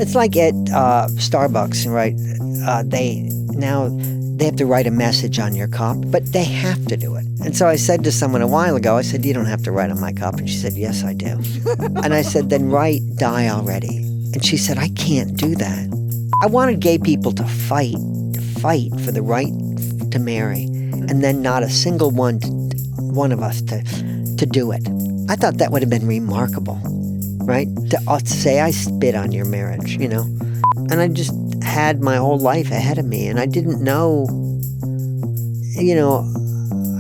It's like at Starbucks, right? They have to write a message on your cup, but they have to do it. And so I said to someone a while ago, I said, "You don't have to write on my cup." And she said, "Yes, I do." And I said, "Then write die already." And she said, "I can't do that." I wanted gay people to fight for the right to marry, and then not a single one of us to do it. I thought that would have been remarkable, right? To say I spit on your marriage, And I just had my whole life ahead of me, and I didn't know,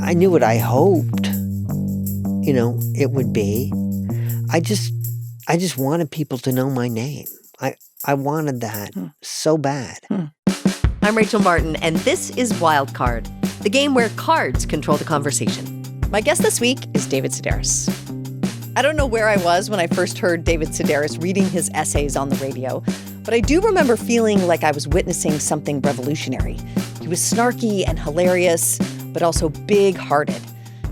I knew what I hoped, it would be. I just wanted people to know my name. I wanted that so bad. I'm Rachel Martin, and this is Wildcard, the game where cards control the conversation. My guest this week is David Sedaris. I don't know where I was when I first heard David Sedaris reading his essays on the radio, but I do remember feeling like I was witnessing something revolutionary. He was snarky and hilarious, but also big-hearted.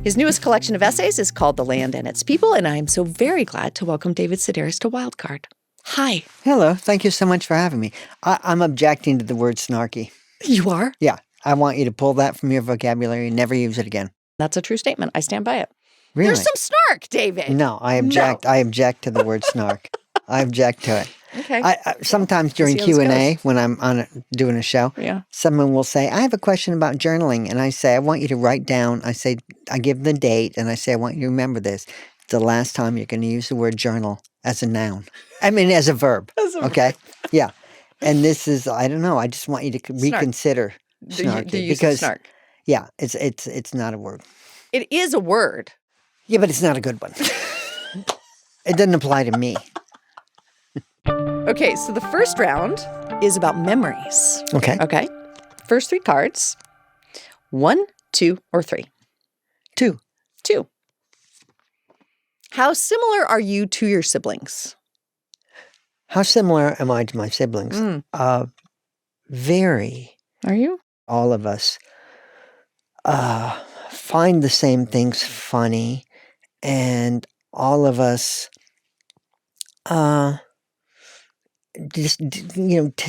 His newest collection of essays is called The Land and Its People, and I am so very glad to welcome David Sedaris to Wildcard. Hi. Hello. Thank you so much for having me. I'm objecting to the word snarky. You are? Yeah. I want you to pull that from your vocabulary and never use it again. That's a true statement. I stand by it. Really? There's some snark, David. No, I object. No. I object to the word snark. I object to it. Okay. Sometimes during Q&A, when I'm doing a show, someone will say, "I have a question about journaling." And I say, "I want you to write down." I give the date, and I say, "I want you to remember this. It's the last time you're going to use the word journal as a noun. As a verb." Okay? Yeah. And this is, I don't know. I just want you to reconsider snarky. The use of snark. Yeah, it's not a word. It is a word. Yeah, but it's not a good one. It doesn't apply to me. Okay, so the first round is about memories. Okay. First 3 cards. 1, 2, or 3? 2. 2. How similar are you to your siblings? How similar am I to my siblings? Very. Are you? All of us find the same things funny, and all of us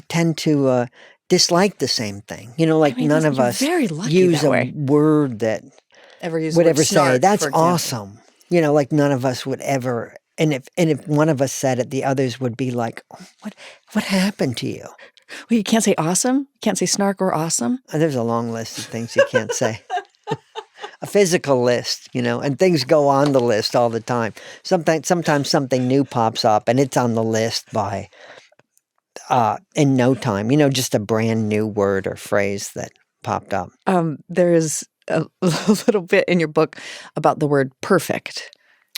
tend to dislike the same thing. None of us use a word that would ever say, "That's awesome." None of us would ever. And if one of us said it, the others would be like, "Oh, what happened to you?" Well, you can't say awesome? You can't say snark or awesome? There's a long list of things you can't say. A physical list, and things go on the list all the time. Sometimes something new pops up, and it's on the list by in no time. Just a brand new word or phrase that popped up. There is a little bit in your book about the word perfect.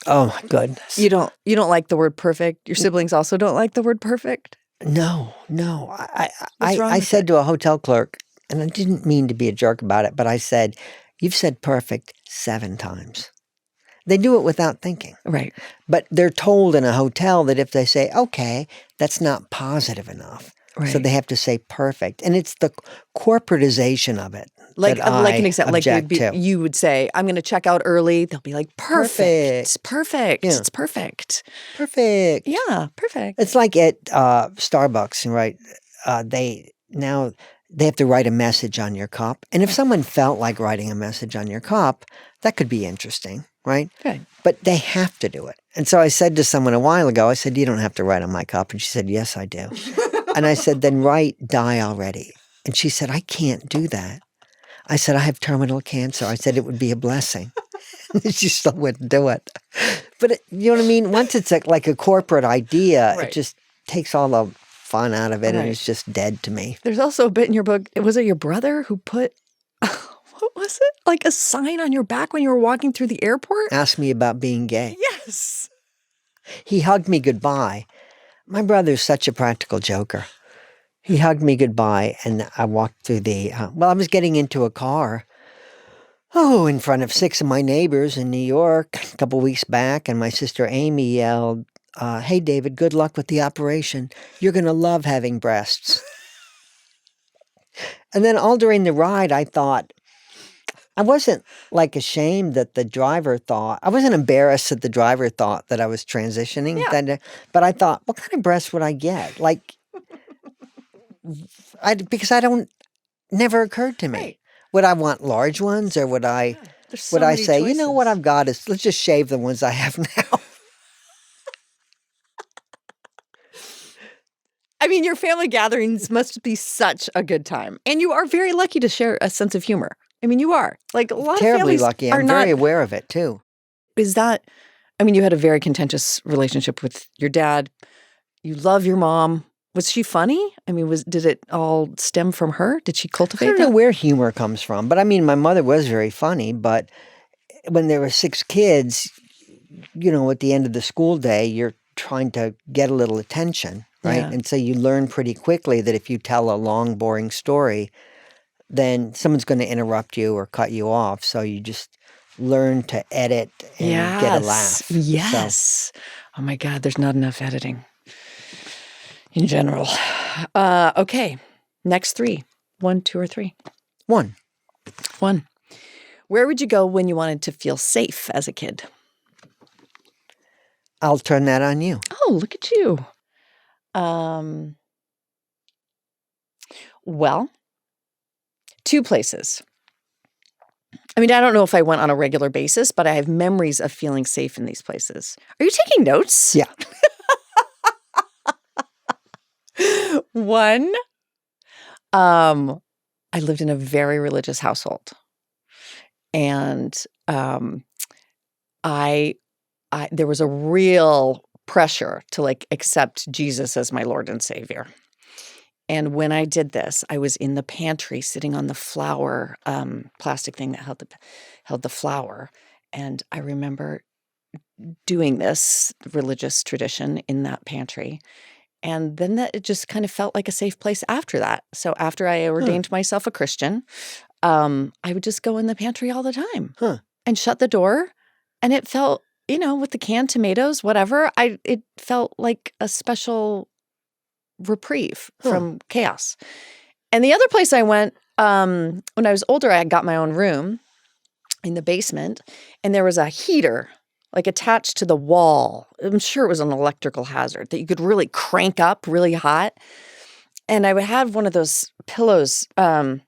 Oh my goodness! You don't like the word perfect. Your siblings also don't like the word perfect. No. I said to a hotel clerk, and I didn't mean to be a jerk about it, but I said, "You've said perfect 7 times." They do it without thinking. Right. But they're told in a hotel that if they say, "Okay," that's not positive enough. Right. So they have to say perfect. And it's the corporatization of it. Like an example, you would say, "I'm going to check out early." They'll be like, "Perfect. It's perfect. Yeah. It's perfect. Perfect." Yeah, perfect. It's like at Starbucks, right? They have to write a message on your cup. And if someone felt like writing a message on your cup, that could be interesting, right? Okay. But they have to do it. And so I said to someone a while ago, I said, "You don't have to write on my cup." And she said, "Yes, I do." And I said, "Then write die already." And she said, "I can't do that." I said, "I have terminal cancer." I said, "It would be a blessing." She still wouldn't do it. But you know what I mean? Once it's like a corporate idea, It just takes all the fun out of it, and it's just dead to me. There's also a bit in your book, was it your brother who put, what was it? Like a sign on your back when you were walking through the airport? Asked me about being gay. Yes. He hugged me goodbye. My brother's such a practical joker. He hugged me goodbye, and I walked through I was getting into a car, in front of 6 of my neighbors in New York a couple weeks back, and my sister Amy yelled, "Hey, David, good luck with the operation. You're going to love having breasts." And then all during the ride, I thought, I wasn't ashamed that the driver thought, I wasn't embarrassed that the driver thought that I was transitioning. But I thought, what kind of breasts would I get? because I don't, never occurred to me. Right. Would I want large ones, or would I, There's so would I many say, you know what choices. I've got is, let's just shave the ones I have now. I mean, your family gatherings must be such a good time. And you are very lucky to share a sense of humor. I mean, you are. Like, a lot of Terribly families lucky. are I'm not. very aware of it too. Is that, I mean, you had a very contentious relationship with your dad. You love your mom. Was she funny? I mean, did it all stem from her? Did she I cultivate don't know that? where humor comes from, but I mean, my mother was very funny, but when there were 6 kids, at the end of the school day, you're trying to get a little attention, right? Yeah. And so you learn pretty quickly that if you tell a long, boring story, then someone's going to interrupt you or cut you off. So you just learn to edit and get a laugh. Yes. Oh my God, there's not enough editing in general. Okay. Next 3. 1, 2, or 3. 1. 1. Where would you go when you wanted to feel safe as a kid? I'll turn that on you. Oh, look at you. Well, 2 places. I mean, I don't know if I went on a regular basis, but I have memories of feeling safe in these places. Are you taking notes? Yeah. 1, I lived in a very religious household. And there was a real pressure to like accept Jesus as my Lord and Savior. And when I did this, I was in the pantry sitting on the flour plastic thing that held the flour. And I remember doing this religious tradition in that pantry. And then it just kind of felt like a safe place after that. So after I ordained myself a Christian, I would just go in the pantry all the time and shut the door. And it felt, with the canned tomatoes, whatever, it felt like a special reprieve from chaos. And the other place I went, when I was older, I had got my own room in the basement, and there was a heater like attached to the wall. I'm sure it was an electrical hazard that you could really crank up really hot. And I would have one of those pillows that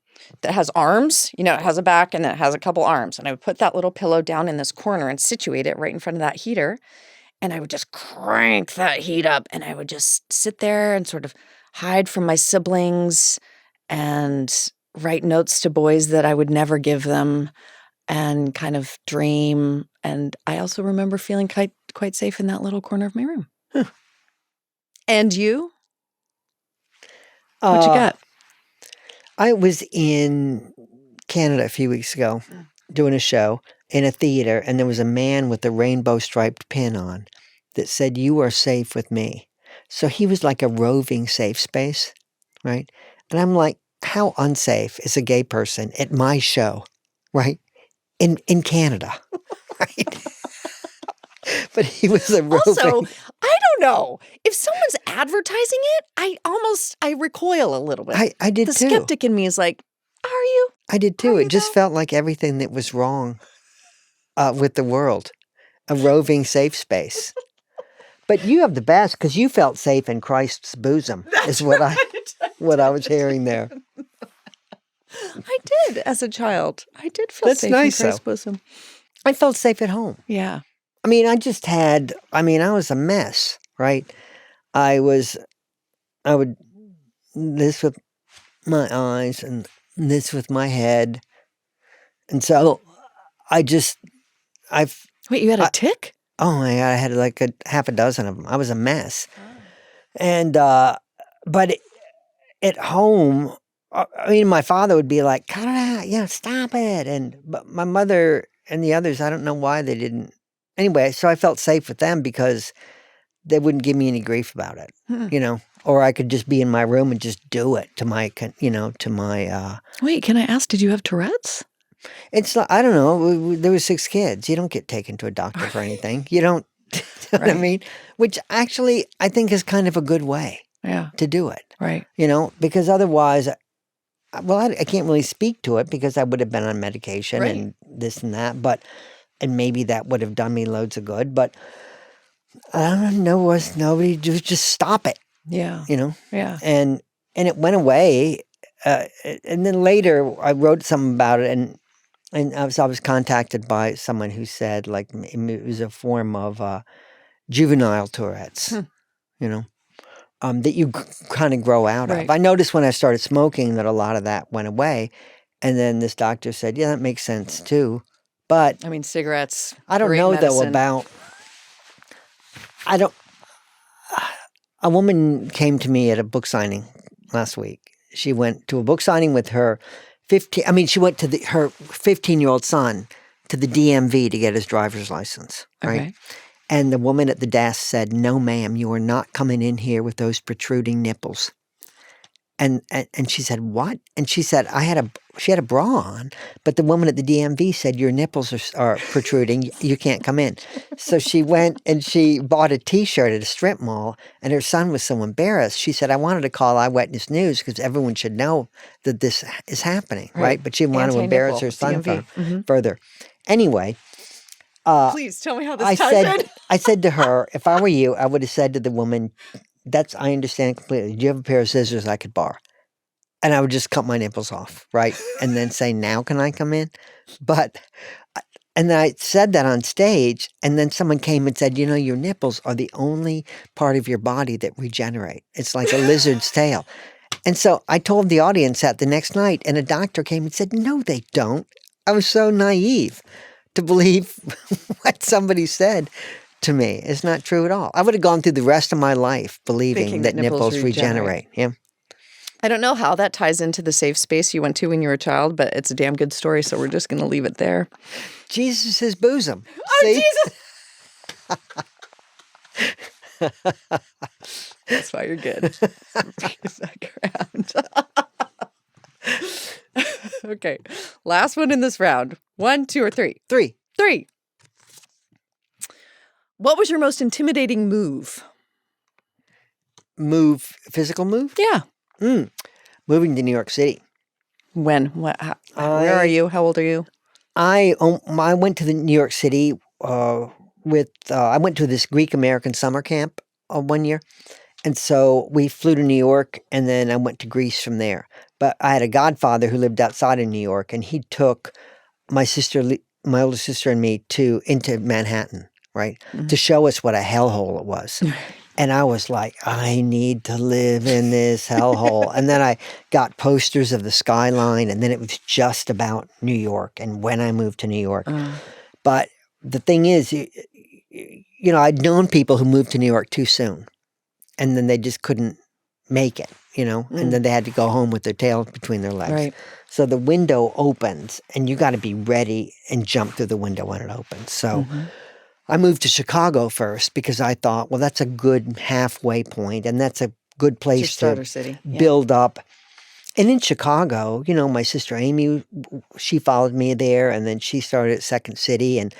has arms, it has a back and it has a couple arms. And I would put that little pillow down in this corner and situate it right in front of that heater. And I would just crank that heat up, and I would just sit there and sort of hide from my siblings and write notes to boys that I would never give them and kind of dream. And I also remember feeling quite safe in that little corner of my room. And you? What you got? I was in Canada a few weeks ago doing a show in a theater, and there was a man with a rainbow striped pin on that said, "You are safe with me." So he was like a roving safe space, right? And I'm like, how unsafe is a gay person at my show, right? In Canada, right? But he was a roving. Also, I don't know. If someone's advertising it, I recoil a little bit. I did the too. skeptic in me is like, are you? I did too. Are you It just though? felt like everything that was wrong with the world. A roving safe space. But you have the best because you felt safe in Christ's bosom, is what I was hearing there. I did as a child. I did feel That's safe nice, in Christ's though. bosom. I felt safe at home. Yeah. I mean, I was a mess, right? I would this with my eyes and this with my head. And so Wait, you had a tick? oh my God, I had like half a dozen of them. I was a mess. And, but at home, I mean, my father would be like, "Cut it out, stop it." But my mother and the others, I don't know why they didn't. Anyway, so I felt safe with them because they wouldn't give me any grief about it, or I could just be in my room and just do it to my. Wait, can I ask, did you have Tourette's? It's like, I don't know. There were 6 kids. You don't get taken to a doctor for anything. You don't. You know what I mean? Which actually I think is kind of a good way to do it. Right. Because otherwise, I can't really speak to it because I would have been on medication and this and that, and maybe that would have done me loads of good, but I don't know, nobody just stop it. Yeah. Yeah. And And it went away. And then later I wrote something about it, and I was contacted by someone who said like it was a form of juvenile Tourette's, you know, that you kind of grow out of. Right. I noticed when I started smoking that a lot of that went away. And then this doctor said, yeah, that makes sense too. But I mean, cigarettes. I don't great know medicine. though about, a woman came to me at a book signing last week. She went to a book signing with her she went to her 15-year-old son to the DMV to get his driver's license, right? Okay. And the woman at the desk said, no, ma'am, you are not coming in here with those protruding nipples. And she said, what? And she said, she had a bra on, but the woman at the DMV said, your nipples are protruding. You can't come in. So she went and she bought a T-shirt at a strip mall, and her son was so embarrassed. She said, I wanted to call Eyewitness News because everyone should know that this is happening, right? But she wanted to embarrass her son further. Anyway. Please tell me how this ties in. I said to her, if I were you, I would have said to the woman, I understand completely. Do you have a pair of scissors I could borrow? And I would just cut my nipples off, right? And then say, now can I come in? And then I said that on stage, and then someone came and said, your nipples are the only part of your body that regenerate. It's like a lizard's tail. And so I told the audience that the next night, and a doctor came and said, no, they don't. I was so naive to believe what somebody said to me. It's not true at all. I would have gone through the rest of my life believing that nipples regenerate. Yeah. I don't know how that ties into the safe space you went to when you were a child, but it's a damn good story, so we're just going to leave it there. Jesus' bosom. Oh, See? Jesus! That's why you're good. Okay. Last one in this round. 1, 2, or 3? 3. 3. What was your most intimidating move? Physical move? Yeah. Moving to New York City. When? What? Where are you? How old are you? I went to New York City I went to this Greek American summer camp 1 year. And so we flew to New York, and then I went to Greece from there. But I had a godfather who lived outside of New York, and he took my older sister and me into Manhattan, right, to show us what a hellhole it was. And I was like, I need to live in this hellhole. And then I got posters of the skyline, and then it was just about New York and when I moved to New York. But the thing is, I'd known people who moved to New York too soon, and then they just couldn't make it, and then they had to go home with their tail between their legs. Right. So the window opens, and you got to be ready and jump through the window when it opens. So I moved to Chicago first because I thought, well, that's a good halfway point, and that's a good place to city. build up. And in Chicago, my sister Amy, she followed me there, and then she started at Second City, and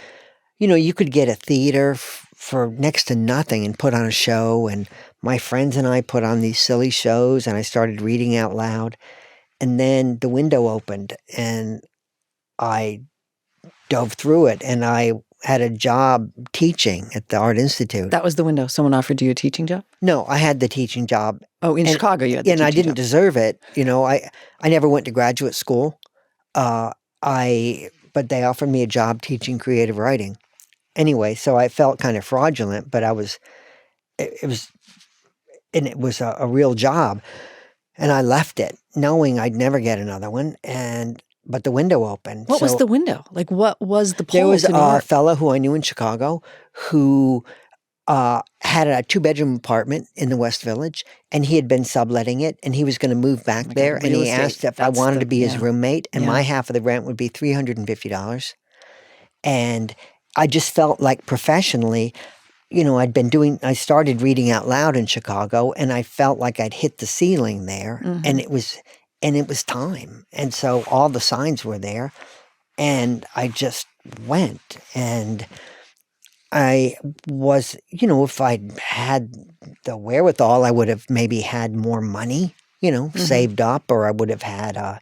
you could get a theater for next to nothing and put on a show. And my friends and I put on these silly shows, and I started reading out loud. And then the window opened, and I dove through it, and I had a job teaching at the Art Institute. That was the window. Someone offered you a teaching job? No, I had the teaching job. Oh, in Chicago you had the teaching job. And I didn't deserve it. I never went to graduate school. But they offered me a job teaching creative writing. Anyway, so I felt kind of fraudulent, but it was a real job. And I left it knowing I'd never get another one. But the window opened. What was the window? Like, what was the pull? There was a fellow who I knew in Chicago who had a 2-bedroom apartment in the West Village, and he had been subletting it, and he was going to move back there. And he asked if I wanted to be his roommate, and my half of the rent would be $350. And I just felt like professionally, I started reading out loud in Chicago, and I felt like I'd hit the ceiling there, and it was time. And so all the signs were there, and I just went. And I was, if I'd had the wherewithal, I would have maybe had more money, saved up, or I would have had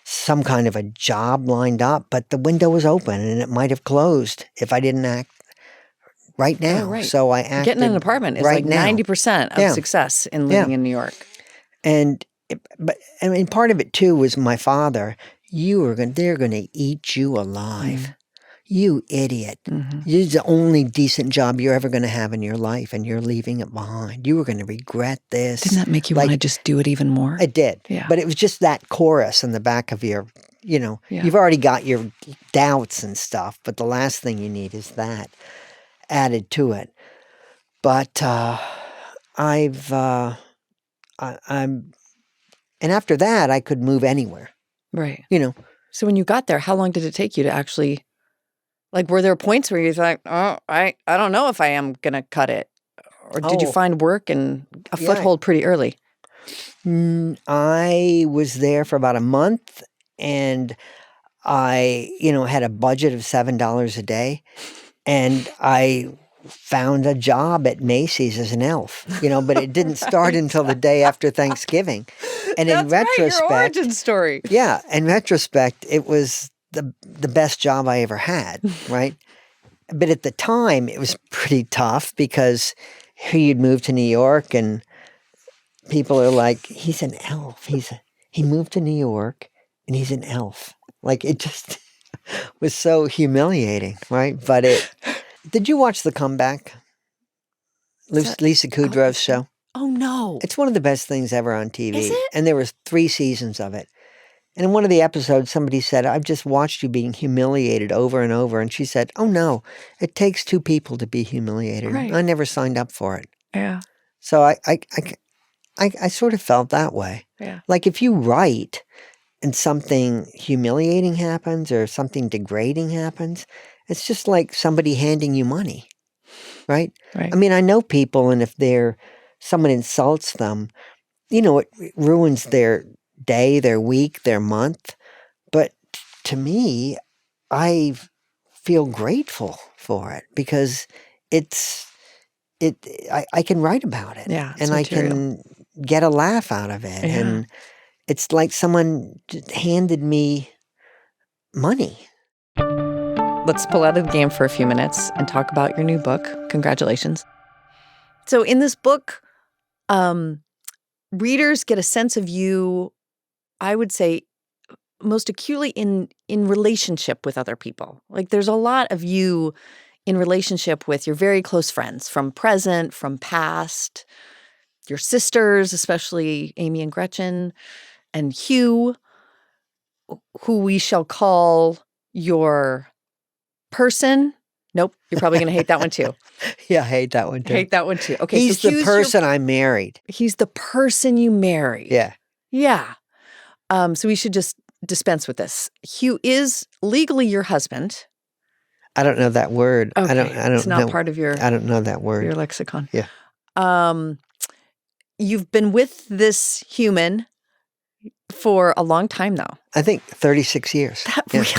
some kind of a job lined up. But the window was open, and it might have closed if I didn't act right now. Oh, right. So I acted getting an apartment is right like now. 90% of success in living in New York. And But I mean, part of it too was my father. They're going to eat you alive. You idiot. This is the only decent job you're ever going to have in your life, and you're leaving it behind. You were going to regret this. Didn't that make you want to just do it even more? It did. Yeah. But it was just that chorus in the back of your, you've already got your doubts and stuff, but the last thing you need is that added to it. But and after that, I could move anywhere. Right. So when you got there, how long did it take you to actually, like, were there points where you thought, oh, I don't know if I am going to cut it? Or did you find work and a foothold pretty early? I was there for about a month, and I, had a budget of $7 a day, and I found a job at Macy's as an elf, but it didn't start until the day after Thanksgiving. And in retrospect, your origin story. Yeah, in retrospect, it was the best job I ever had, right? But at the time, it was pretty tough because you'd moved to New York, and people are like, he's an elf. He moved to New York, and he's an elf. Like, it just was so humiliating, right? But did you watch The Comeback? Lisa Kudrow's show? Oh, no. It's one of the best things ever on TV. Is it? And there was 3 seasons of it. And in one of the episodes, somebody said, I've just watched you being humiliated over and over. And she said, oh, no, it takes 2 people to be humiliated. Right. I never signed up for it. Yeah. So I sort of felt that way. Yeah. Like, if you write and something humiliating happens or something degrading happens, it's just like somebody handing you money, right? Right. I mean, I know people, and if someone insults them, it ruins their day, their week, their month. But to me, I feel grateful for it because I can write about it. Yeah, and I can get a laugh out of it. Yeah. And it's like someone just handed me money. Let's pull out of the game for a few minutes and talk about your new book. Congratulations. So in this book, readers get a sense of you, I would say, most acutely in relationship with other people. Like, there's a lot of you in relationship with your very close friends, from present, from past, your sisters, especially Amy and Gretchen, and Hugh, who we shall call your person. Nope, you're probably going to hate that one too. Yeah, I hate that one too. Hate that one too. Okay, he's so the person I married. He's the person you married. Yeah. Yeah. So we should just dispense with this. Hugh is legally your husband. I don't know that word. Okay. I don't it's not know. part of your I don't know that word. your lexicon. Yeah. You've been with this human for a long time now. I think 36 years.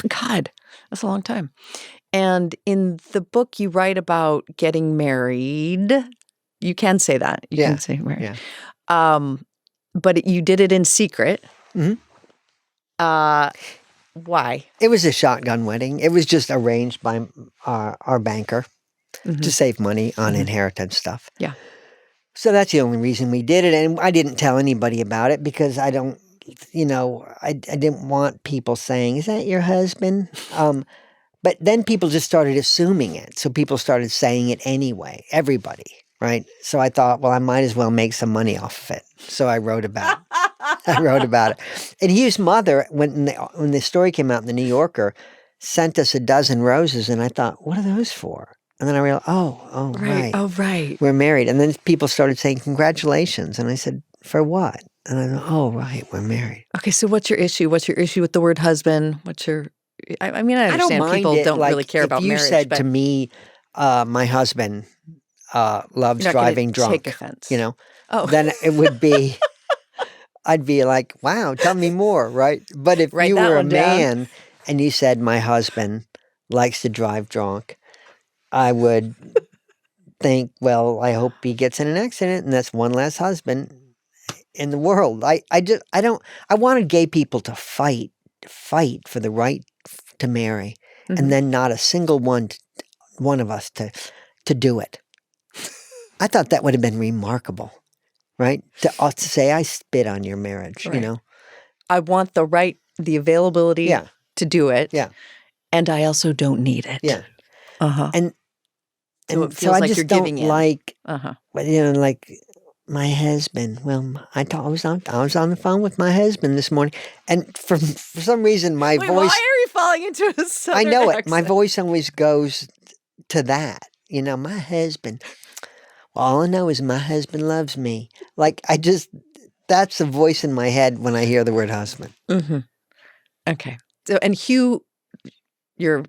God, that's a long time. And in the book, you write about getting married. You can say that. You can say married. Yeah. But you did it in secret. Mm-hmm. Why? It was a shotgun wedding. It was just arranged by our banker to save money on inheritance stuff. Yeah. So that's the only reason we did it. And I didn't tell anybody about it because I don't, I didn't want people saying, is that your husband? But then people just started assuming it. So people started saying it anyway, everybody, right? So I thought, well, I might as well make some money off of it. So I wrote about it. And Hugh's mother, when the story came out in the New Yorker, sent us a dozen roses. And I thought, what are those for? And then I realized, right. Oh, right. We're married. And then people started saying, congratulations. And I said, for what? And I thought, oh, right, we're married. Okay, so what's your issue? What's your issue with the word husband? I mean, I understand people don't really care about marriage. If you said to me, my husband loves driving drunk, take offense. Then it would be, I'd be like, wow, tell me more, right? But if you were a man and you said, my husband likes to drive drunk, I would think, well, I hope he gets in an accident and that's one less husband in the world. I wanted gay people to fight for the right to marry, and then not a single one of us to do it. I thought that would have been remarkable. right? To say I spit on your marriage, Right. I want the availability Yeah. to do it. Yeah. And I also don't need it. Yeah. Uh-huh. And So it so feels I like just you're don't giving in. like, Uh-huh. like my husband. Well, I was on the phone with my husband this morning, and for some reason my Wait, voice. why are you falling into a southern I know it. accent? My voice always goes to that. My husband. Well, all I know is my husband loves me. Like that's the voice in my head when I hear the word husband. Mm-hmm. Okay. So, and Hugh, your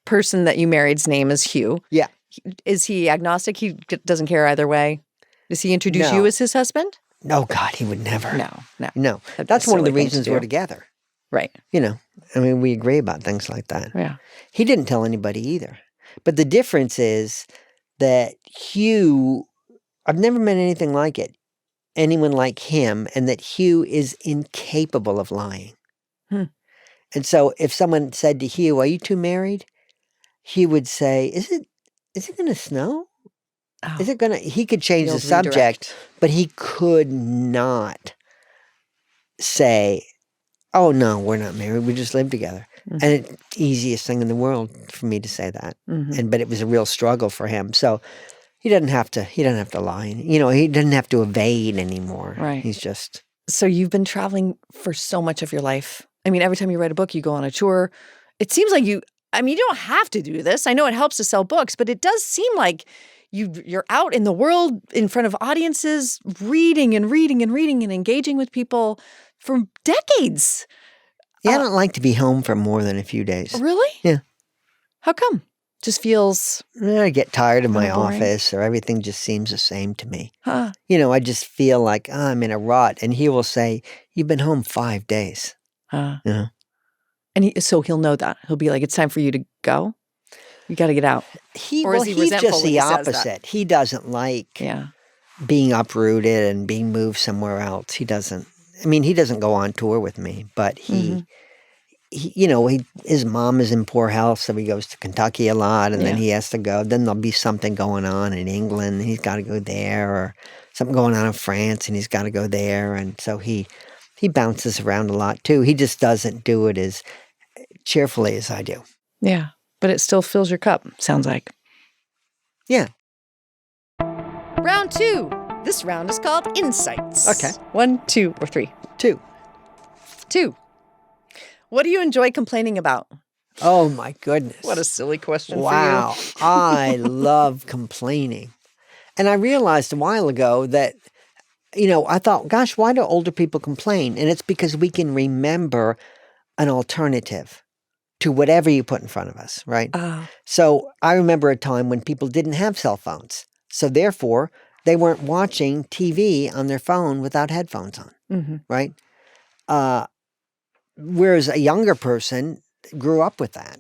person that you married's name is Hugh. Yeah. Is he agnostic? He doesn't care either way? Does he introduce No. you as his husband? No, God, he would never. No. No. That'd be That's a one of the silly thing to reasons do. we're together. Right. We agree about things like that. Yeah. He didn't tell anybody either. But the difference is that Hugh, I've never met anything like it, anyone like him, and that Hugh is incapable of lying. Hmm. And so if someone said to Hugh, "Are you two married?" He would say, "Is it going to snow? Oh, Is it going to?" He could change the old subject, redirect. but he could not say, "Oh no, we're not married. We just live together." Mhm. And it's the easiest thing in the world for me to say that. Mhm. But it was a real struggle for him. So he doesn't have to lie. He doesn't have to evade anymore. Right. He's just. So you've been traveling for so much of your life. I mean, every time you write a book, you go on a tour. It seems like you don't have to do this. I know it helps to sell books, but it does seem like you're out in the world in front of audiences, reading and reading and reading and engaging with people for decades. Yeah, I don't like to be home for more than a few days. Really? Yeah. How come? Just feels, I get tired of my Kinda boring. office, or everything just seems the same to me. huh? I just feel like I'm in a rut. And he will say, "You've been home 5 days." Huh. Yeah. And so he'll know that. He'll be like, it's time for you to go. You got to get out. Or is he He's resentful just when the he says that? opposite. He doesn't like Yeah. being uprooted and being moved somewhere else. He doesn't. He doesn't go on tour with me, but Mhm. his mom is in poor health, so he goes to Kentucky a lot, and then Yeah. he has to go. Then there'll be something going on in England, and he's got to go there, or something going on in France, and he's got to go there, and so he bounces around a lot too. He just doesn't do it as cheerfully as I do. Yeah. But it still fills your cup, sounds like. Yeah. Round 2. This round is called Insights. Okay. 1, 2, or 3. 2. 2. What do you enjoy complaining about? Oh my goodness. What a silly question Wow. I love complaining. And I realized a while ago that, I thought, gosh, why do older people complain? And it's because we can remember an alternative to whatever you put in front of us, right? for you. So I remember a time when people didn't have cell phones. So therefore, they weren't watching TV on their phone without headphones on, Mm-hmm. right? Whereas a younger person grew up with that.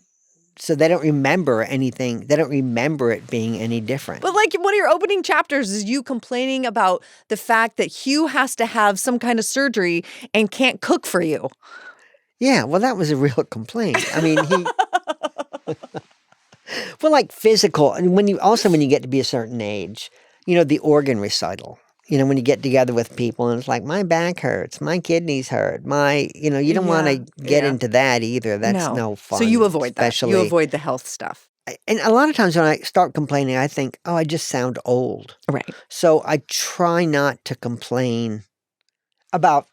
So they don't remember anything. They don't remember it being any different. But like one of your opening chapters is you complaining about the fact that Hugh has to have some kind of surgery and can't cook for you. Yeah, well, that was a real complaint. He... Well, like physical, and when you get to be a certain age, the organ recital. When you get together with people and it's like, my back hurts, my kidneys hurt, you don't want to get into that either. That's no fun. So you avoid that. Especially, You avoid the health stuff. And a lot of times when I start complaining, I think, oh, I just sound old. Right. So I try not to complain about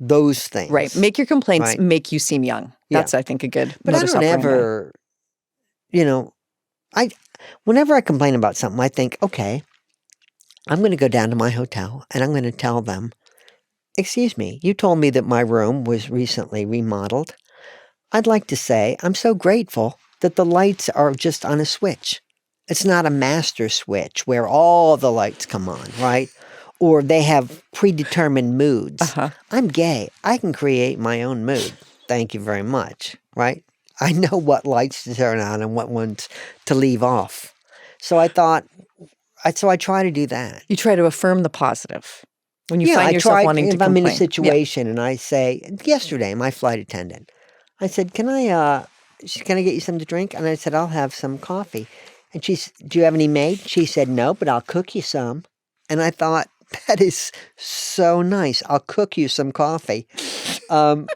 those things. Right. Make your complaints Right. make you seem young. Yeah. That's, I think, a good But I modus don't operandi. ever, whenever I complain about something, I think, okay, I'm going to go down to my hotel and I'm going to tell them, excuse me, you told me that my room was recently remodeled. I'd like to say I'm so grateful that the lights are just on a switch. It's not a master switch where all the lights come on, right? Or they have predetermined moods. Uh-huh. I'm gay. I can create my own mood. Thank you very much, right? I know what lights to turn on and what ones to leave off. So I thought, so I try to do that. You try to affirm the positive when you find I yourself try, wanting to if I'm complain. in a situation and I say, yesterday, my flight attendant, I said, can I get you something to drink? And I said, I'll have some coffee. And she said, do you have any made? She said, no, but I'll cook you some. And I thought, That is so nice. I'll cook you some coffee. Wait,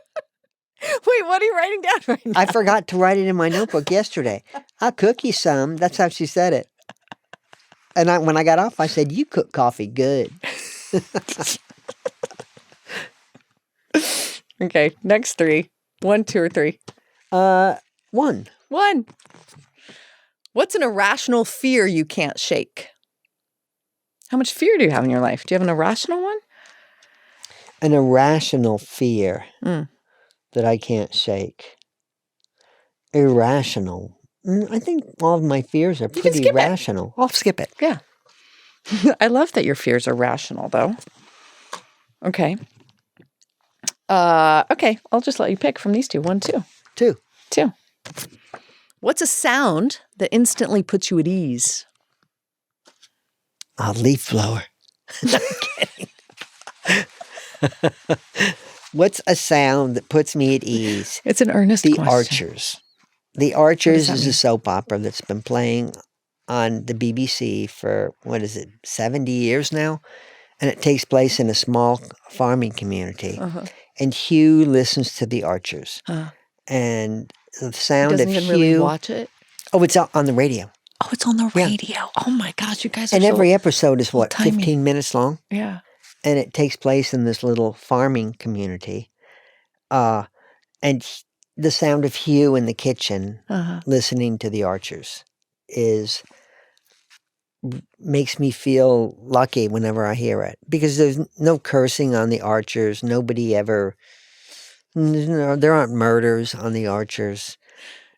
what are you writing down right now? I forgot to write it in my notebook yesterday. I'll cook you some. That's how she said it. And when I got off, I said, you cook coffee good. Okay, next 3. 1, 2, or 3? 1. 1. What's an irrational fear you can't shake? How much fear do you have in your life? Do you have an irrational one? An irrational fear Mm. that I can't shake. Irrational. I think all of my fears are can pretty skip it. rational. I'll skip it. Yeah. I love that your fears are rational, though. Okay. Okay, I'll just let you pick from these 2. 1, 2. 2. 2. What's a sound that instantly puts you at ease? A leaf blower. No, I'm kidding. What's a sound that puts me at ease? It's an earnest The question. Archers. The Archers that is mean? a soap opera that's been playing on the BBC for, 70 years now? And it takes place in a small farming community. Uh-huh. And Hugh listens to the Archers. And the He sound doesn't of even Hugh... really watch it? Oh, it's on the radio. Oh, it's on the Yeah. radio. Oh my gosh, you guys are And so every episode is, old-timey. 15 minutes long? Yeah. And it takes place in this little farming community. And the sound of Hugh in the kitchen listening to the Archers makes me feel lucky whenever I hear it. Because there's no cursing on the Archers. Nobody ever... there aren't murders on the Archers.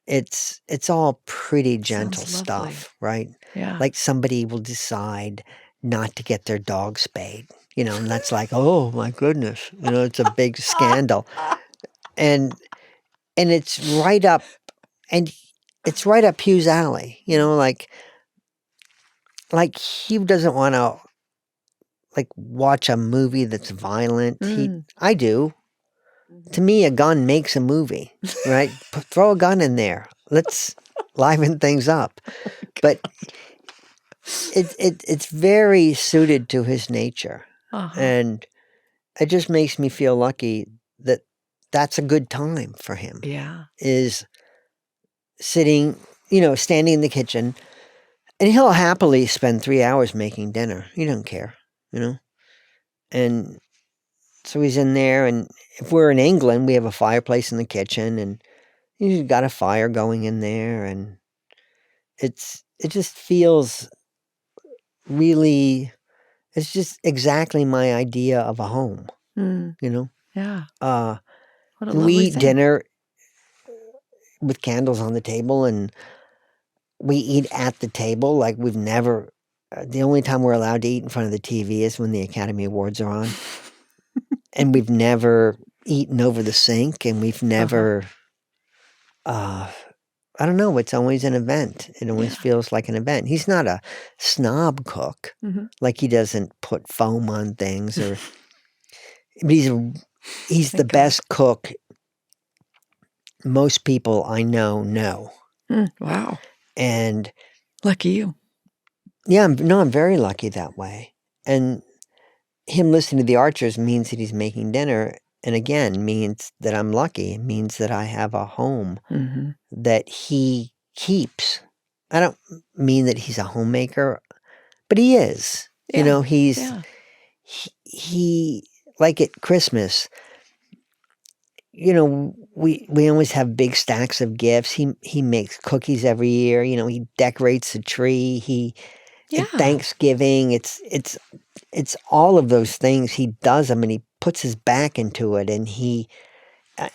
It's all pretty gentle Sounds lovely. stuff, right? Yeah. Like somebody will decide not to get their dog spayed, and that's like, oh my goodness, it's a big scandal. And it's right up Hugh's alley, like Hugh doesn't want to watch a movie that's violent. I do. To me, a gun makes a movie, right? Throw a gun in there. Let's liven things up. But it's very suited to his nature. And it just makes me feel lucky that that's a good time for him. Yeah. Is sitting, standing in the kitchen, and he'll happily spend 3 hours making dinner. He doesn't care, And so he's in there, and if we're in England, we have a fireplace in the kitchen, and he's got a fire going in there, and it just feels really, it's just exactly my idea of a home, Yeah. What a we lovely eat thing. dinner with candles on the table, and we eat at the table like we've never, the only time we're allowed to eat in front of the TV is when the Academy Awards are on. And we've never eaten over the sink, and we've never, I don't know, it's always an event. It always feels like an event. He's not a snob cook. Like he doesn't put foam on things, but he's the best cook most people I know. Wow. And lucky you. Yeah, I'm very lucky that way. And him listening to the Archers means that he's making dinner, and again, means that I'm lucky. It means that I have a home that he keeps. I don't mean that he's a homemaker, but he is. Yeah. He like at Christmas, we always have big stacks of gifts. He makes cookies every year. He decorates the tree. At Thanksgiving, it's all of those things. He does them, and he puts his back into it. And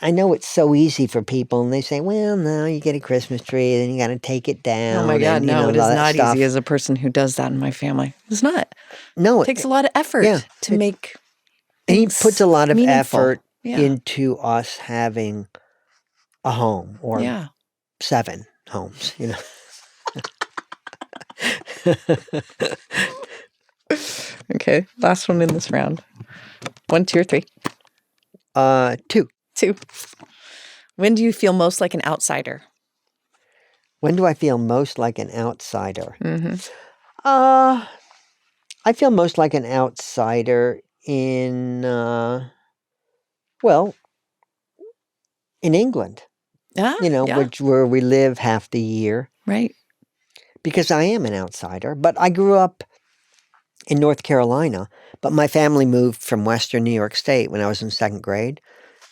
I know it's so easy for people, and they say, well, no, you get a Christmas tree, then you got to take it down. Oh my God, and, no, it is all that not stuff. easy as a person who does that in my family. It's not. No. It takes a lot of effort to make And he things puts a lot of meaningful. effort Yeah. into us having a home, or Yeah. 7 homes, Okay, last one in this round. 1, 2, or 3? 2. 2. When do you feel most like an outsider? When do I feel most like an outsider? I feel most like an outsider in, well, in England, Ah, yeah, where we live half the year, right. because I am an outsider. But I grew up in North Carolina, but my family moved from Western New York State when I was in second grade.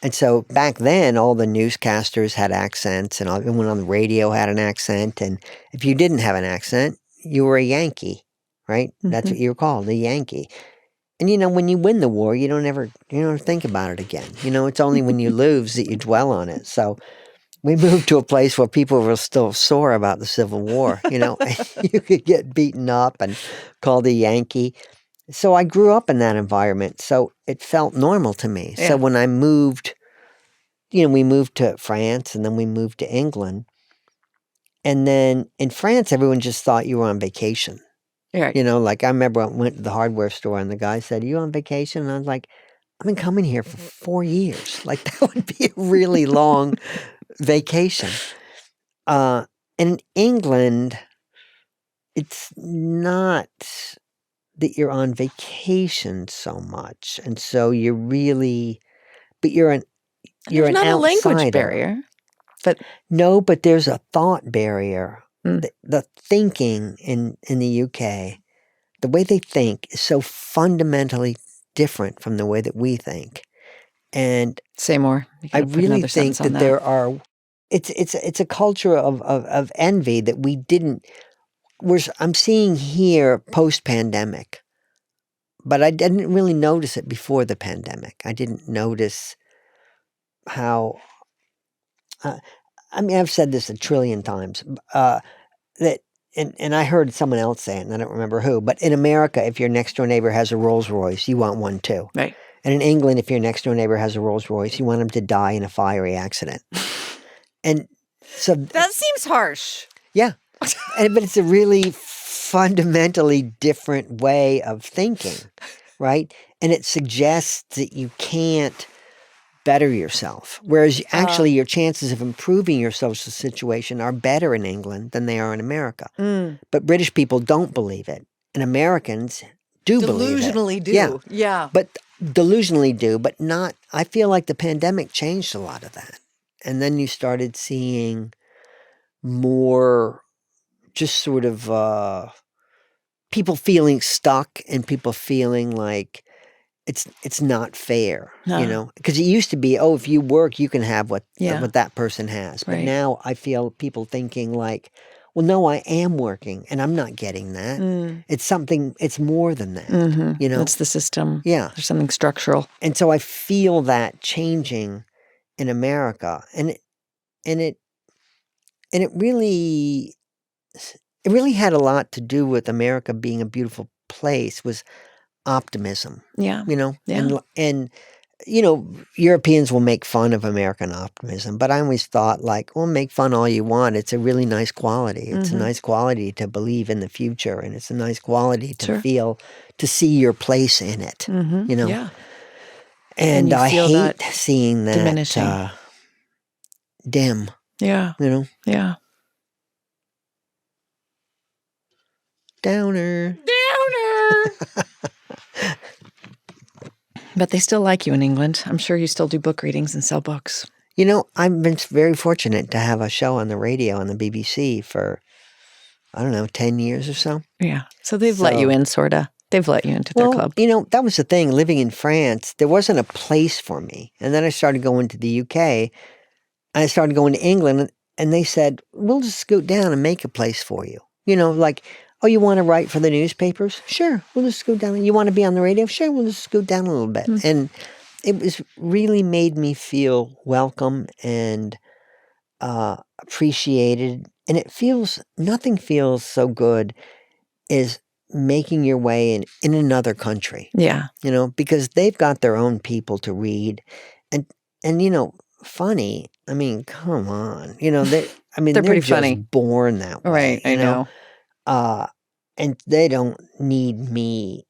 And so back then, all the newscasters had accents, and everyone on the radio had an accent. And if you didn't have an accent, you were a Yankee, right? That's what you were called, a Yankee. And when you win the war, you don't think about it again. It's only when you lose that you dwell on it. So we moved to a place where people were still sore about the Civil War. You could get beaten up and called a Yankee. So I grew up in that environment. So it felt normal to me. Yeah. So when I moved, we moved to France and then we moved to England. And then in France, everyone just thought you were on vacation. Right. Like I remember I went to the hardware store and the guy said, "Are you on vacation?" And I was like, "I've been coming here for 4 years." Like that would be a really long vacation. And in England, it's not that you're on vacation so much. And so you're really, but you're an There's not a language outsider. barrier. But No, but there's a thought barrier. Mm. The thinking in the UK, the way they think is so fundamentally different from the way that we think. And say more. You I gotta put really another think sentence on that there are, it's a culture of envy that we didn't, I'm seeing here post-pandemic, but I didn't really notice it before the pandemic. I didn't notice how, I've said this a trillion times, that, and I heard someone else say it, and I don't remember who, but in America, if your next door neighbor has a Rolls Royce, you want one too. Right. And in England, if your next door neighbor has a Rolls Royce, you want him to die in a fiery accident. And so That seems harsh. yeah, but it's a really fundamentally different way of thinking, right? And it suggests that you can't better yourself. Whereas actually your chances of improving your social situation are better in England than they are in America. But British people don't believe it. And Americans do believe it. Delusionally do. Yeah. But delusionally do, but not. I feel like the pandemic changed a lot of that. And then you started seeing more just sort of people feeling stuck and people feeling like it's not fair, because it used to be, if you work, you can have what that person has. But Right. now I feel people thinking like, well, no, I am working and I'm not getting that. It's something, it's more than that, It's the system. Yeah. There's something structural. And so I feel that changing in America, and it really had a lot to do with America being a beautiful place, was optimism. Yeah. Yeah. And Europeans will make fun of American optimism, but I always thought like, well, make fun all you want. It's a really nice quality. It's a nice quality to believe in the future, and it's a nice quality to to see your place in it, Yeah. And you I feel hate that seeing that diminishing. dim, Yeah. Yeah. Downer. But they still like you in England. I'm sure you still do book readings and sell books. I've been very fortunate to have a show on the radio on the BBC for, 10 years or so. Yeah. So they've let you in, sort of. They've let you into their club. That was the thing. Living in France, there wasn't a place for me. And then I started going to the UK. I started going to England, and they said, we'll just scoot down and make a place for you. Like, oh, you want to write for the newspapers? Sure, we'll just scoot down. You want to be on the radio? Sure, we'll just scoot down a little bit. And it was really made me feel welcome and appreciated. And nothing feels so good as making your way in another country. Yeah. Because they've got their own people to read. And funny, come on. They're pretty just funny. born that way. Right, I know. And they don't need me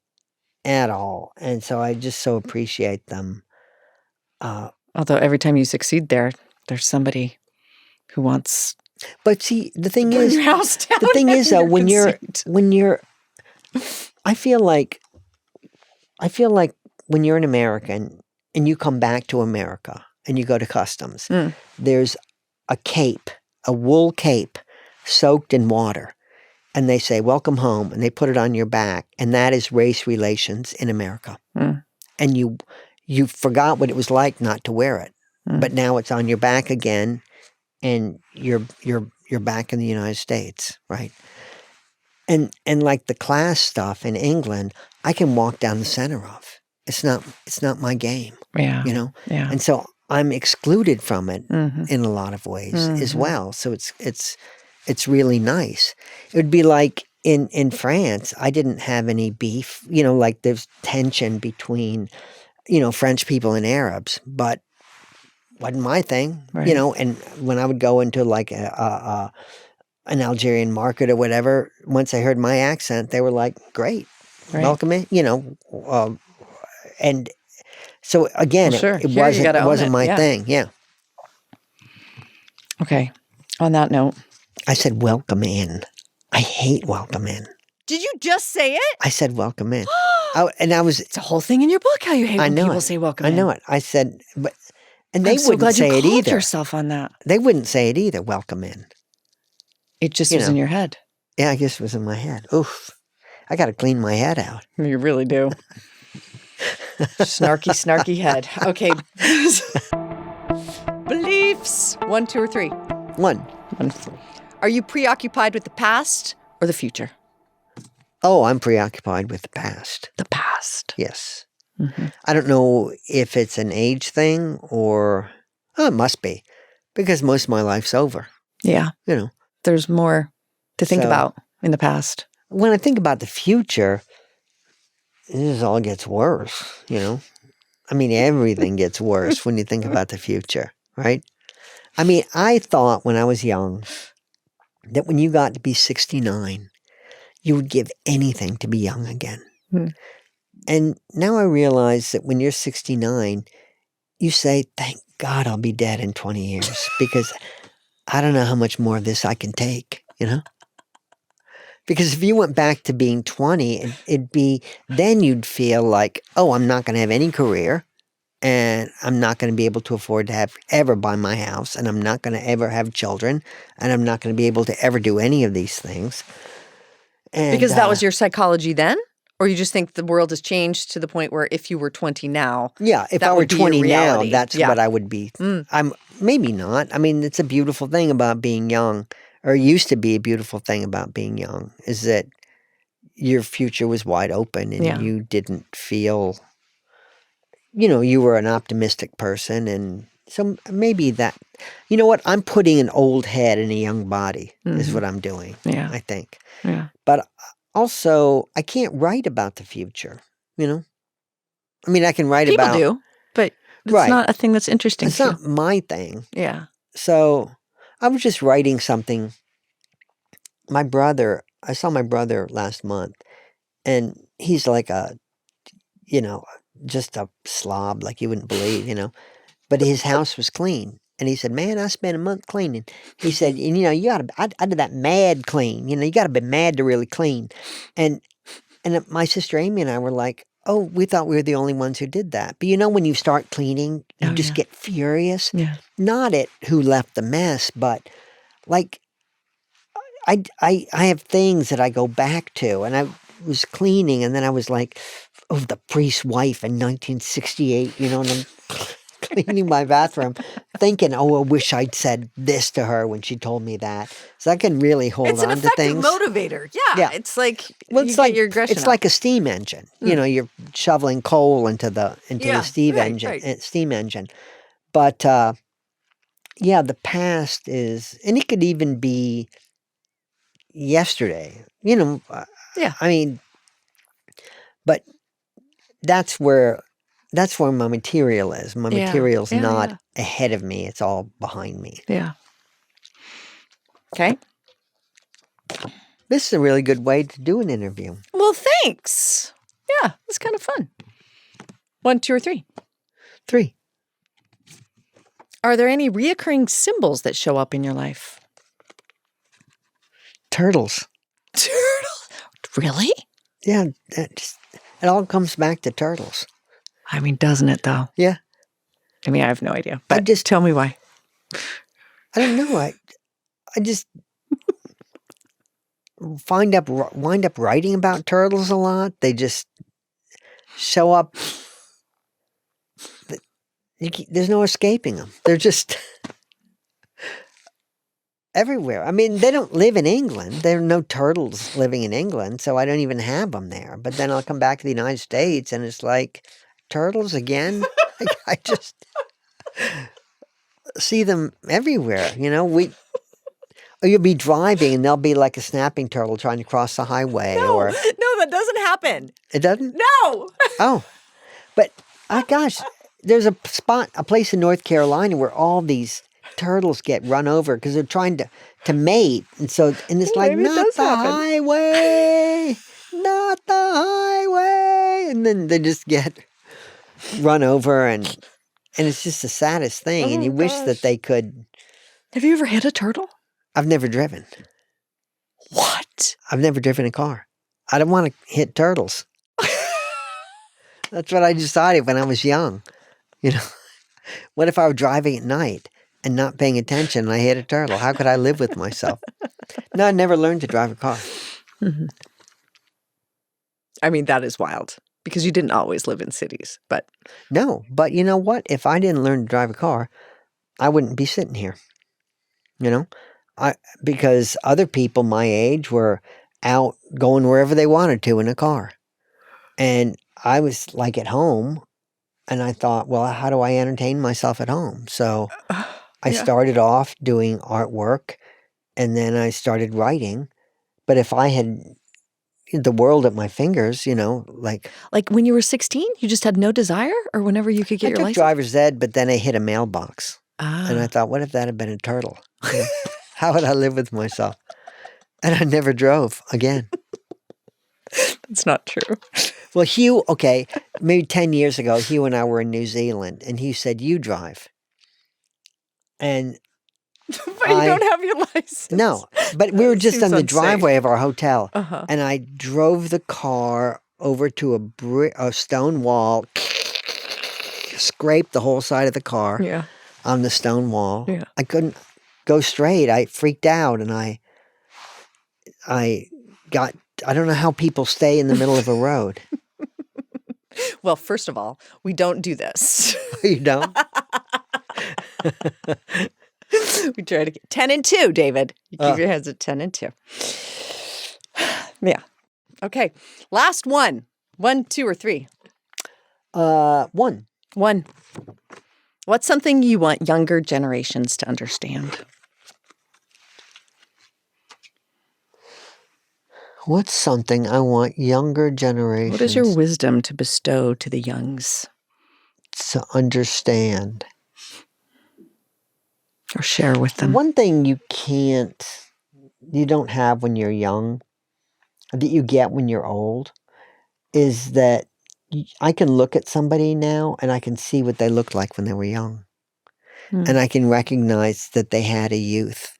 at all. And so I just so appreciate them. Although every time you succeed there's somebody who wants But see, the thing burn is, your house down. though, when you're I feel like when you're an American and you come back to America and you go to customs, there's a cape, a wool cape soaked in water. And they say, welcome home. And they put it on your back. And that is race relations in America. And you forgot what it was like not to wear it. But now it's on your back again. And you're back in the United States, right? And like the class stuff in England, I can walk down the center of. It's not my game. Yeah. You know? Yeah. And so I'm excluded from it in a lot of ways as well. So it's really nice. It would be like in France, I didn't have any beef, like there's tension between, French people and Arabs, but wasn't my thing, Right. and when I would go into like an Algerian market or whatever, once they heard my accent, they were like, great, welcome in, and so again, Well, sure. it Here you gotta own wasn't it. my Yeah. thing. Yeah. Okay. On that note. I said, welcome in. I hate welcome in. Did you just say it? I said, welcome in. I was, It's a whole thing in your book how you hate I when know people it. say welcome I in. know it. I said, and they I'm so wouldn't glad say you it called either. yourself on that. They wouldn't say it either, welcome in. It just was in your head. Yeah, I guess it was in my head. Oof. I got to clean my head out. You really do. Snarky head. Okay. Beliefs. 1, 2, or 3? 1. Are you preoccupied with the past or the future? Oh, I'm preoccupied with the past. The past. Yes. I don't know if it's an age thing or, it must be, because most of my life's over. Yeah. There's more to think about in the past. When I think about the future, this all gets worse, I mean, everything gets worse when you think about the future, right? I mean, I thought when I was young that when you got to be 69, you would give anything to be young again. And now I realize that when you're 69, you say, thank God I'll be dead in 20 years because I don't know how much more of this I can take, Because if you went back to being 20, it'd be, then you'd feel like, oh, I'm not going to have any career and I'm not going to be able to afford to ever buy my house and I'm not going to ever have children and I'm not going to be able to ever do any of these things. And, Because that was your psychology then? Or you just think the world has changed to the point where if you were 20 now, yeah, if that I were would be your 20 now, reality. that's Yeah. what I would be. I'm maybe not. I mean, it's a beautiful thing about being young, or it used to be a beautiful thing about being young, is that your future was wide open and you didn't feel, you were an optimistic person. And so maybe that, you know what? I'm putting an old head in a young body is what I'm doing, I think. Yeah. But also, I can't write about the future, I mean, I can write People about... do, but it's Right. not a thing that's interesting It's to not my thing. Yeah. So I was just writing something. I saw my brother last month, and he's like just a slob like you wouldn't believe, but his house was clean. And he said, man, I spent a month cleaning. He said, and I did that mad clean. You got to be mad to really clean. And my sister Amy and I were like, oh, we thought we were the only ones who did that. But when you start cleaning, you just get furious. Yeah. Not at who left the mess, but like I have things that I go back to. And I was cleaning and then I was like, oh, the priest's wife in 1968, and I'm cleaning my bathroom thinking, oh, I wish I'd said this to her when she told me that. So I can really hold It's an on to effective things. motivator. Yeah. It's like Well, you it's get like your aggression it's out. like a steam engine. You're shoveling coal into the steam right, engine. right. Steam engine. But the past is, and it could even be yesterday. I mean, but that's where my material is. My material's not ahead of me. It's all behind me. Yeah. Okay. This is a really good way to do an interview. Well, thanks. Yeah, it's kind of fun. 1, 2, or 3? 3. Are there any reoccurring symbols that show up in your life? Turtles. Turtle? Really? Yeah, it all comes back to turtles. I mean, doesn't it though? Yeah. I mean, I have no idea, but just tell me why. I don't know. I just wind up writing about turtles a lot. They just show up. There's no escaping them. They're just everywhere. I mean, they don't live in England. There are no turtles living in England, so I don't even have them there. But then I'll come back to the United States, and it's like, turtles again? I just see them everywhere. Or you'll be driving, and there'll be like a snapping turtle trying to cross the highway. No, that doesn't happen. It doesn't? No. Oh. But, gosh, there's a place in North Carolina where all these turtles get run over because they're trying to mate. And it's like, not the highway, not the highway. And then they just get run over, and it's just the saddest thing. And you wish that they could. Have you ever hit a turtle? I've never driven. What? I've never driven a car. I don't want to hit turtles. That's what I decided when I was young. What if I were driving at night and not paying attention and I hit a turtle? How could I live with myself? No, I never learned to drive a car. Mm-hmm. I mean, that is wild because you didn't always live in cities, but. No, but you know what? If I didn't learn to drive a car, I wouldn't be sitting here. Because other people my age were out going wherever they wanted to in a car. And I was like at home, and I thought, well, how do I entertain myself at home? So I started off doing artwork, and then I started writing. But if I had the world at my fingers, like when you were 16, you just had no desire, or whenever you could get your license? Driver's ed, but then I hit a mailbox. And I thought, what if that had been a turtle? How would I live with myself? And I never drove again. That's not true. Well, Hugh, okay, maybe 10 years ago, Hugh and I were in New Zealand, and Hugh said, you drive. And but you don't have your license. No, but we were just on the driveway of our hotel, Uh-huh. and I drove the car over to a stone wall, scraped the whole side of the car on the stone wall. Yeah. I couldn't go straight. I freaked out, and I don't know how people stay in the middle of a road. Well, first of all, we don't do this. You don't? We try to get 10 and 2, David. You keep your heads at 10 and 2. Yeah. Okay. Last one. 1, 2, or 3? 1. 1. What's something you want younger generations to understand? What's something I want younger generations What is your wisdom to bestow to the youngs? to understand? Or share with them? One thing you don't have when you're young, that you get when you're old, is that I can look at somebody now and I can see what they looked like when they were young. And I can recognize that they had a youth.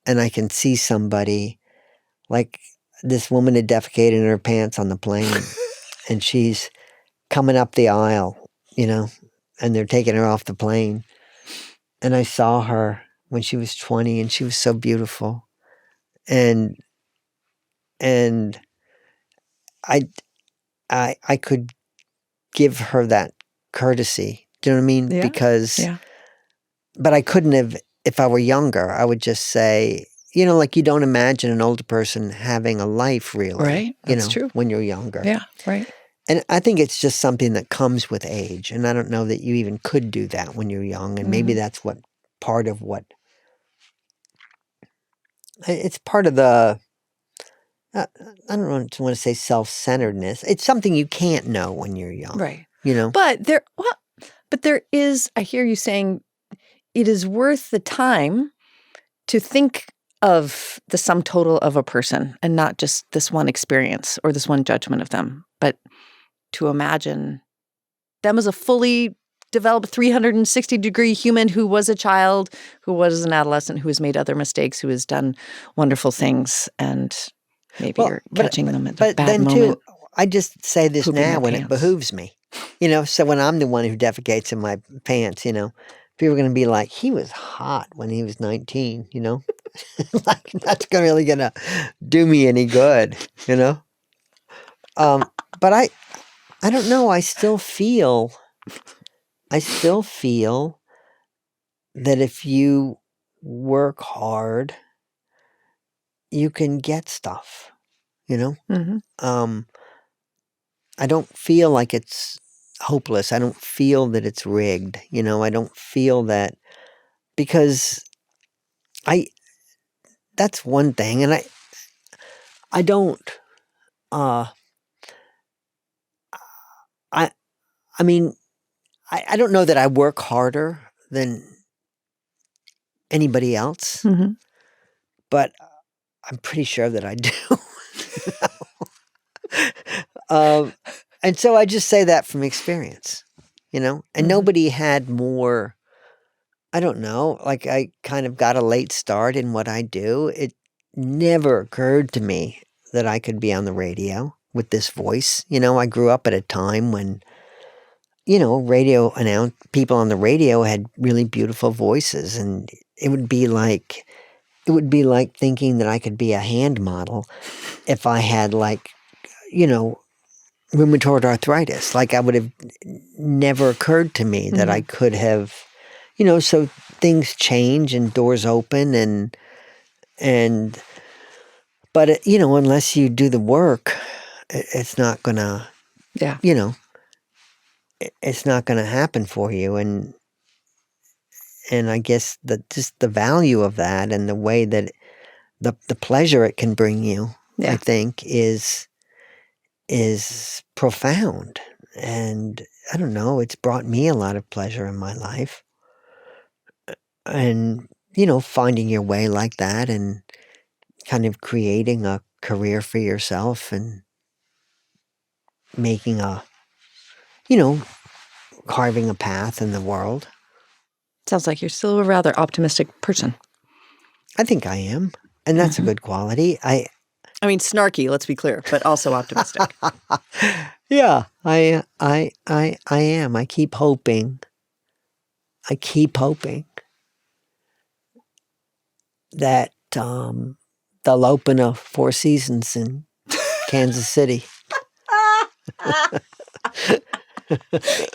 And I can see somebody like this woman had defecated in her pants on the plane, and she's coming up the aisle, and they're taking her off the plane. And I saw her when she was 20, and she was so beautiful. And I could give her that courtesy. Do you know what I mean? Yeah. But I couldn't have, if I were younger, I would just say, like you don't imagine an older person having a life really. Right. That's true. When you're younger. Yeah, right. And I think it's just something that comes with age. And I don't know that you even could do that when you're young. And maybe that's part of what, it's part of the, I don't want to say self-centeredness. It's something you can't know when you're young. Right. But there is, I hear you saying, it is worth the time to think of the sum total of a person and not just this one experience or this one judgment of them, but to imagine them as a fully developed 360-degree human who was a child, who was an adolescent, who has made other mistakes, who has done wonderful things, and maybe you're catching them at a bad moment. Too, I just say this Pooping now their when it pants. behooves me. So when I'm the one who defecates in my pants, people are going to be like, he was hot when he was 19, like that's really going to do me any good, But I don't know. I still feel that if you work hard, you can get stuff, Mm-hmm. I don't feel like it's hopeless. I don't feel that it's rigged. I don't feel that because that's one thing. And I don't, I mean, I don't know that I work harder than anybody else, Mm-hmm. but I'm pretty sure that I do. um, and so I just say that from experience, and nobody had more, I don't know, like I kind of got a late start in what I do. It never occurred to me that I could be on the radio with this voice. I grew up at a time when, people on the radio had really beautiful voices, and it would be like thinking that I could be a hand model if I had rheumatoid arthritis. Like I would have never occurred to me that I could have, so things change and doors open but unless you do the work, it's not gonna, Yeah. It's not gonna happen for you. And I guess that just the value of that and the way that the pleasure it can bring you, Yeah. I think is profound. And I don't know, it's brought me a lot of pleasure in my life. And, finding your way like that and kind of creating a career for yourself and making carving a path in the world. Sounds like you're still a rather optimistic person. I think I am. And that's a good quality. I mean, snarky, let's be clear, but also optimistic. Yeah, I am. I keep hoping that they'll open a Four Seasons in Kansas City.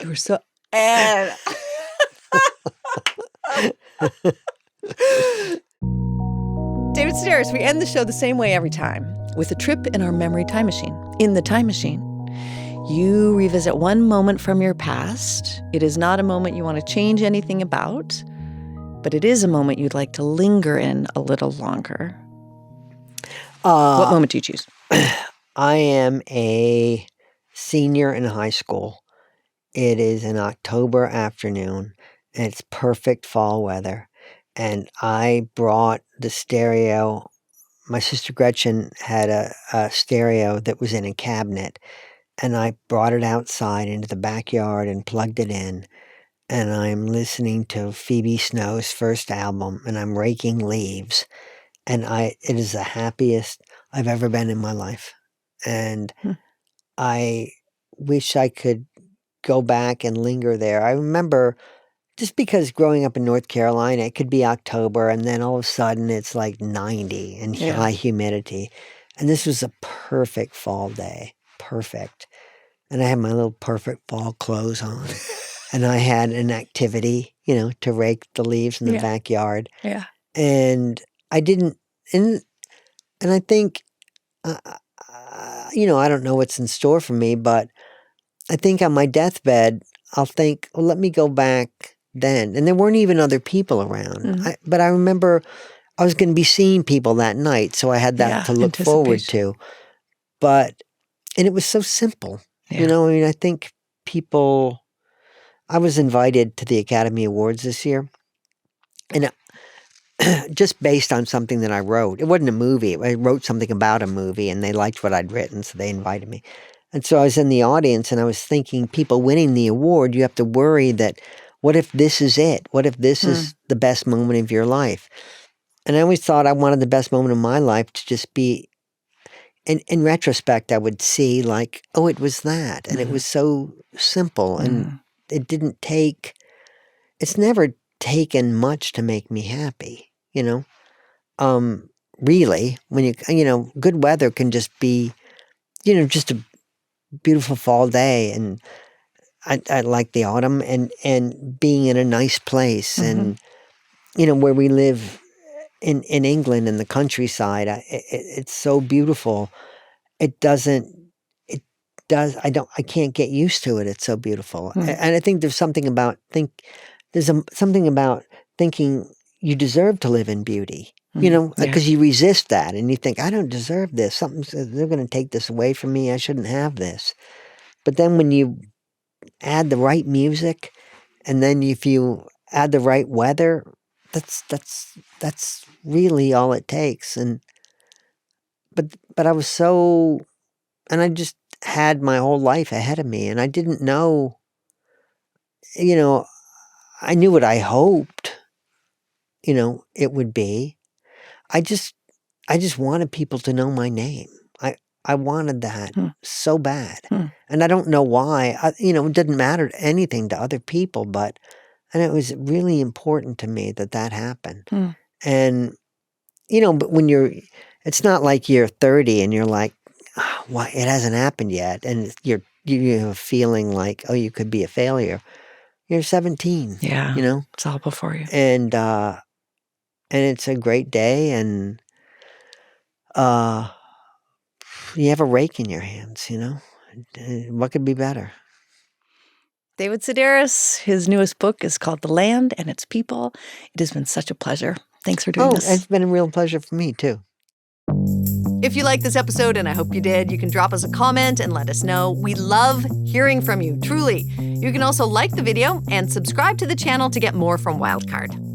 You were so... David Sedaris, we end the show the same way every time, with a trip in our memory time machine. In the time machine, you revisit one moment from your past. It is not a moment you want to change anything about, but it is a moment you'd like to linger in a little longer. What moment do you choose? I am a senior in high school. It is an October afternoon, and it's perfect fall weather. And I brought the stereo. My sister Gretchen had a stereo that was in a cabinet, and I brought it outside into the backyard and plugged it in. And I'm listening to Phoebe Snow's first album, and I'm raking leaves. And it is the happiest I've ever been in my life. And I wish I could go back and linger there. I remember, just because growing up in North Carolina, it could be October, and then all of a sudden it's like 90 and high humidity. And this was a perfect fall day. Perfect. And I had my little perfect fall clothes on. And I had an activity, to rake the leaves in the backyard. Yeah. And I didn't, and I think, I don't know what's in store for me, but I think on my deathbed, I'll think, well, let me go back then. And there weren't even other people around. But I remember I was going to be seeing people that night, so I had that to look forward to. And it was so simple. I think I was invited to the Academy Awards this year. And just based on something that I wrote. It wasn't a movie. I wrote something about a movie, and they liked what I'd written, so they invited me. And so I was in the audience, and I was thinking, people winning the award, you have to worry that, what if this is it? What if this is the best moment of your life? And I always thought I wanted the best moment of my life to just be in retrospect, I would see like, oh, it was that. And it Mhm. was so simple. And it didn't take, it's never taken much to make me happy, you know? Really, when good weather can just be, just a beautiful fall day. And I like the autumn and being in a nice place. And, where we live in England in the countryside, it's so beautiful. It doesn't, it does, I can't get used to it. It's so beautiful. And I think there's something about, something about thinking you deserve to live in beauty, because you resist that and you think, I don't deserve this. They're going to take this away from me. I shouldn't have this. But then when you add the right music, and then if you add the right weather, that's really all it takes. And but I was so, and I just had my whole life ahead of me, and I didn't know, I knew what I hoped, it would be. I just wanted people to know my name. I wanted that so bad. And I don't know why. It didn't matter anything to other people, and it was really important to me that that happened. And, but when it's not like you're 30 and you're like, oh, why it hasn't happened yet. And you have a feeling like, oh, you could be a failure. You're 17. Yeah. It's all before you. And it's a great day. And, you have a rake in your hands, what could be better? David Sedaris, his newest book is called The Land and Its People. It has been such a pleasure. Thanks for doing this. It's been a real pleasure for me, too. If you like this episode, and I hope you did, you can drop us a comment and let us know. We love hearing from you, truly. You can also like the video and subscribe to the channel to get more from Wildcard.